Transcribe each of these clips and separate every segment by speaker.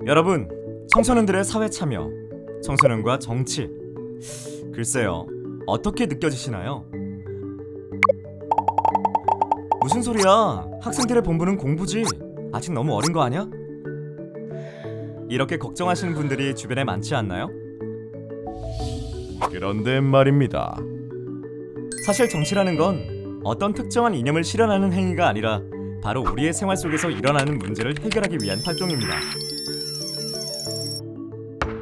Speaker 1: 여러분, 청소년들의 사회 참여, 청소년과 정치, 글쎄요, 어떻게 느껴지시나요? 무슨 소리야? 학생들의 본분은 공부지. 아직 너무 어린 거 아니야? 이렇게 걱정하시는 분들이 주변에 많지 않나요?
Speaker 2: 그런데 말입니다.
Speaker 1: 사실 정치라는 건 어떤 특정한 이념을 실현하는 행위가 아니라 바로 우리의 생활 속에서 일어나는 문제를 해결하기 위한 활동입니다.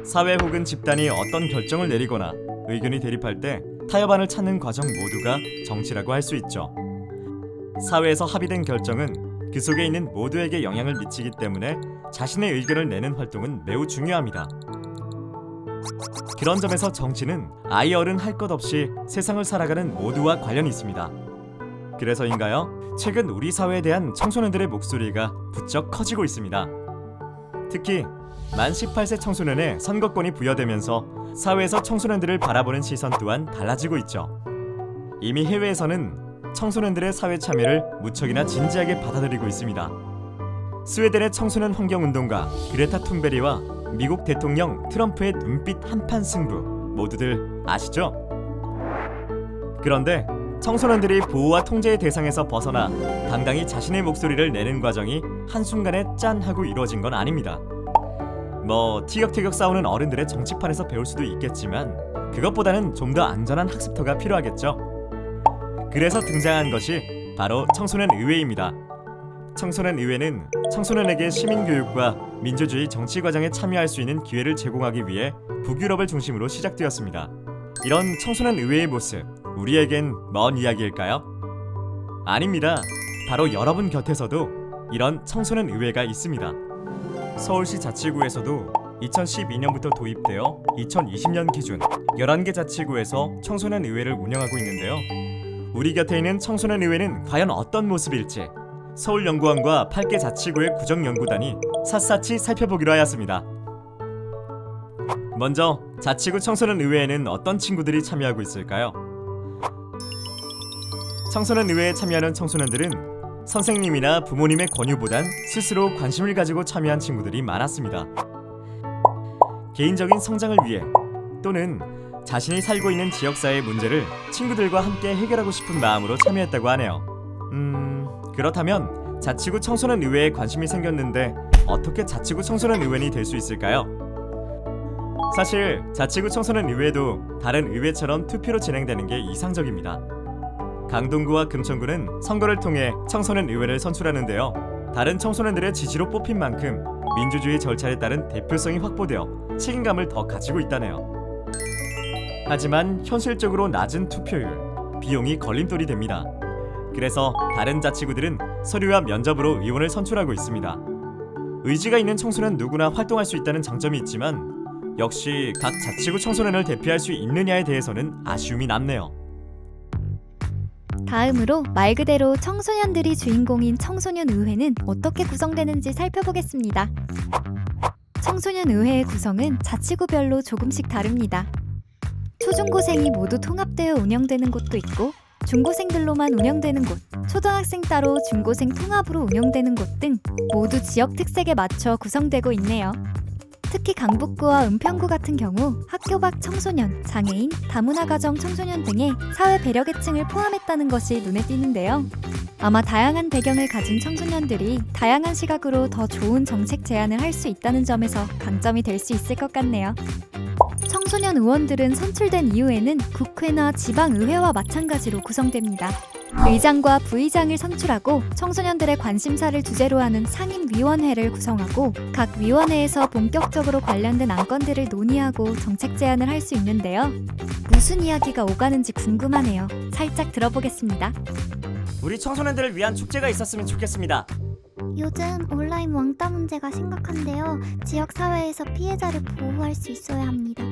Speaker 1: 사회 혹은 집단이 어떤 결정을 내리거나 의견이 대립할 때 타협안을 찾는 과정 모두가 정치라고 할 수 있죠. 사회에서 합의된 결정은 그 속에 있는 모두에게 영향을 미치기 때문에 자신의 의견을 내는 활동은 매우 중요합니다. 그런 점에서 정치는 아이 어른 할 것 없이 세상을 살아가는 모두와 관련이 있습니다. 그래서인가요? 최근 우리 사회에 대한 청소년들의 목소리가 부쩍 커지고 있습니다. 특히 만 18세 청소년의 선거권이 부여되면서 사회에서 청소년들을 바라보는 시선 또한 달라지고 있죠. 이미 해외에서는 청소년들의 사회 참여를 무척이나 진지하게 받아들이고 있습니다. 스웨덴의 청소년 환경운동가 그레타 툰베리와 미국 대통령 트럼프의 눈빛 한판 승부 모두들 아시죠? 그런데 청소년들이 보호와 통제의 대상에서 벗어나 당당히 자신의 목소리를 내는 과정이 한순간에 짠 하고 이루어진 건 아닙니다. 티격태격 싸우는 어른들의 정치판에서 배울 수도 있겠지만 그것보다는 좀 더 안전한 학습터가 필요하겠죠. 그래서 등장한 것이 바로 청소년 의회입니다. 청소년 의회는 청소년에게 시민교육과 민주주의 정치 과정에 참여할 수 있는 기회를 제공하기 위해 북유럽을 중심으로 시작되었습니다. 이런 청소년 의회의 모습, 우리에겐 먼 이야기일까요? 아닙니다. 바로 여러분 곁에서도 이런 청소년 의회가 있습니다. 서울시 자치구에서도 2012년부터 도입되어 2020년 기준 11개 자치구에서 청소년 의회를 운영하고 있는데요. 우리 곁에 있는 청소년 의회는 과연 어떤 모습일지 서울연구원과 8개 자치구의 구정연구단이 샅샅이 살펴보기로 하였습니다. 먼저 자치구 청소년 의회에는 어떤 친구들이 참여하고 있을까요? 청소년 의회에 참여하는 청소년들은 선생님이나 부모님의 권유보단 스스로 관심을 가지고 참여한 친구들이 많았습니다. 개인적인 성장을 위해 또는 자신이 살고 있는 지역사회의 문제를 친구들과 함께 해결하고 싶은 마음으로 참여했다고 하네요. 그렇다면 자치구 청소년 의회에 관심이 생겼는데 어떻게 자치구 청소년 의원이 될 수 있을까요? 사실 자치구 청소년 의회도 다른 의회처럼 투표로 진행되는 게 이상적입니다. 강동구와 금천구는 선거를 통해 청소년 의회를 선출하는데요. 다른 청소년들의 지지로 뽑힌 만큼 민주주의 절차에 따른 대표성이 확보되어 책임감을 더 가지고 있다네요. 하지만 현실적으로 낮은 투표율, 비용이 걸림돌이 됩니다. 그래서 다른 자치구들은 서류와 면접으로 의원을 선출하고 있습니다. 의지가 있는 청소년 누구나 활동할 수 있다는 장점이 있지만 역시 각 자치구 청소년을 대표할 수 있느냐에 대해서는 아쉬움이 남네요.
Speaker 3: 다음으로 말 그대로 청소년들이 주인공인 청소년 의회는 어떻게 구성되는지 살펴보겠습니다. 청소년 의회의 구성은 자치구별로 조금씩 다릅니다. 초중고생이 모두 통합되어 운영되는 곳도 있고 중고생들로만 운영되는 곳, 초등학생 따로 중고생 통합으로 운영되는 곳 등 모두 지역 특색에 맞춰 구성되고 있네요. 특히 강북구와 은평구 같은 경우 학교 밖 청소년, 장애인, 다문화 가정 청소년 등의 사회 배려 계층을 포함했다는 것이 눈에 띄는데요. 아마 다양한 배경을 가진 청소년들이 다양한 시각으로 더 좋은 정책 제안을 할 수 있다는 점에서 강점이 될 수 있을 것 같네요. 청소년 의원들은 선출된 이후에는 국회나 지방의회와 마찬가지로 구성됩니다. 의장과 부의장을 선출하고 청소년들의 관심사를 주제로 하는 상임위원회를 구성하고 각 위원회에서 본격적으로 관련된 안건들을 논의하고 정책 제안을 할 수 있는데요. 무슨 이야기가 오가는지 궁금하네요. 살짝 들어보겠습니다.
Speaker 1: 우리 청소년들을 위한 축제가 있었으면 좋겠습니다.
Speaker 4: 요즘 온라인 왕따 문제가 심각한데요. 지역사회에서 피해자를 보호할 수 있어야 합니다.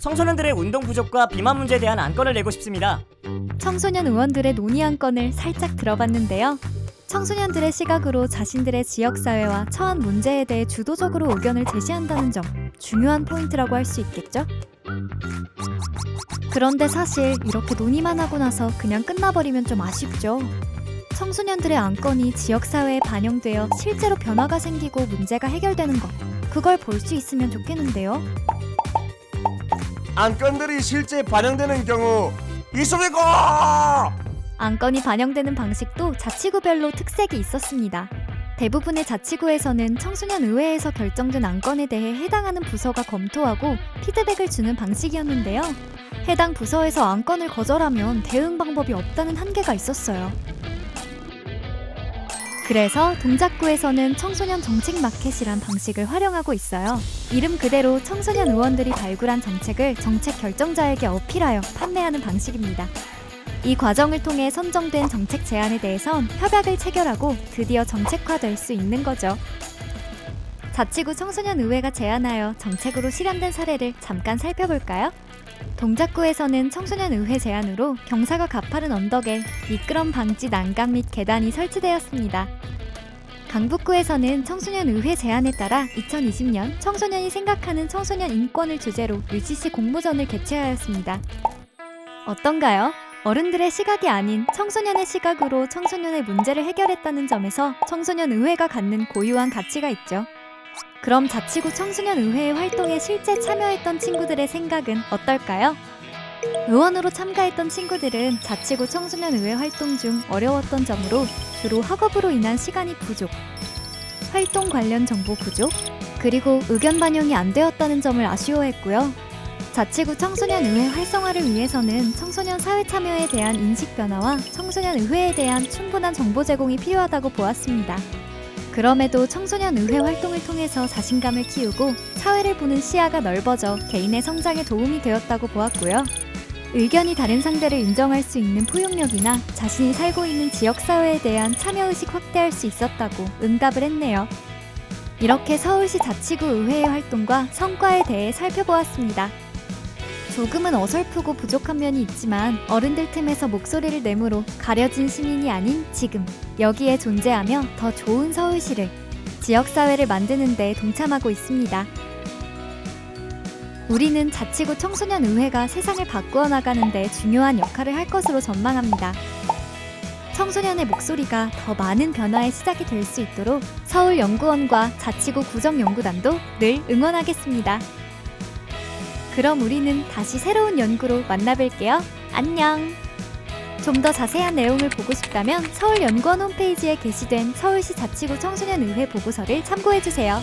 Speaker 5: 청소년들의 운동 부족과 비만 문제에 대한 안건을 내고 싶습니다.
Speaker 3: 청소년 의원들의 논의 안건을 살짝 들어봤는데요. 청소년들의 시각으로 자신들의 지역사회와 처한 문제에 대해 주도적으로 의견을 제시한다는 점, 중요한 포인트라고 할 수 있겠죠? 그런데 사실 이렇게 논의만 하고 나서 그냥 끝나버리면 좀 아쉽죠. 청소년들의 안건이 지역사회에 반영되어 실제로 변화가 생기고 문제가 해결되는 것, 그걸 볼 수 있으면 좋겠는데요.
Speaker 2: 안건들이 실제 반영되는 경우 있습니까?
Speaker 3: 안건이 반영되는 방식도 자치구별로 특색이 있었습니다. 대부분의 자치구에서는 청소년 의회에서 결정된 안건에 대해 해당하는 부서가 검토하고 피드백을 주는 방식이었는데요. 해당 부서에서 안건을 거절하면 대응 방법이 없다는 한계가 있었어요. 그래서 동작구에서는 청소년 정책 마켓이란 방식을 활용하고 있어요. 이름 그대로 청소년 의원들이 발굴한 정책을 정책 결정자에게 어필하여 판매하는 방식입니다. 이 과정을 통해 선정된 정책 제안에 대해선 협약을 체결하고 드디어 정책화될 수 있는 거죠. 자치구 청소년의회가 제안하여 정책으로 실현된 사례를 잠깐 살펴볼까요? 동작구에서는 청소년의회 제안으로 경사가 가파른 언덕에 미끄럼 방지 난간 및 계단이 설치되었습니다. 강북구에서는 청소년의회 제안에 따라 2020년 청소년이 생각하는 청소년 인권을 주제로 UGC 공모전을 개최하였습니다. 어떤가요? 어른들의 시각이 아닌 청소년의 시각으로 청소년의 문제를 해결했다는 점에서 청소년의회가 갖는 고유한 가치가 있죠. 그럼 자치구 청소년의회의 활동에 실제 참여했던 친구들의 생각은 어떨까요? 의원으로 참가했던 친구들은 자치구 청소년의회 활동 중 어려웠던 점으로 주로 학업으로 인한 시간이 부족, 활동 관련 정보 부족, 그리고 의견 반영이 안 되었다는 점을 아쉬워했고요. 자치구 청소년의회 활성화를 위해서는 청소년 사회 참여에 대한 인식 변화와 청소년의회에 대한 충분한 정보 제공이 필요하다고 보았습니다. 그럼에도 청소년의회 활동을 통해서 자신감을 키우고 사회를 보는 시야가 넓어져 개인의 성장에 도움이 되었다고 보았고요. 의견이 다른 상대를 인정할 수 있는 포용력이나 자신이 살고 있는 지역사회에 대한 참여의식 확대할 수 있었다고 응답을 했네요. 이렇게 서울시 자치구 의회의 활동과 성과에 대해 살펴보았습니다. 조금은 어설프고 부족한 면이 있지만 어른들 틈에서 목소리를 내므로 가려진 시민이 아닌 지금 여기에 존재하며 더 좋은 서울시를, 지역사회를 만드는 데 동참하고 있습니다. 우리는 자치구 청소년의회가 세상을 바꾸어 나가는 데 중요한 역할을 할 것으로 전망합니다. 청소년의 목소리가 더 많은 변화의 시작이 될 수 있도록 서울연구원과 자치구 구정연구단도 늘 응원하겠습니다. 그럼 우리는 다시 새로운 연구로 만나뵐게요. 안녕! 좀 더 자세한 내용을 보고 싶다면 서울연구원 홈페이지에 게시된 서울시 자치구 청소년의회 보고서를 참고해주세요.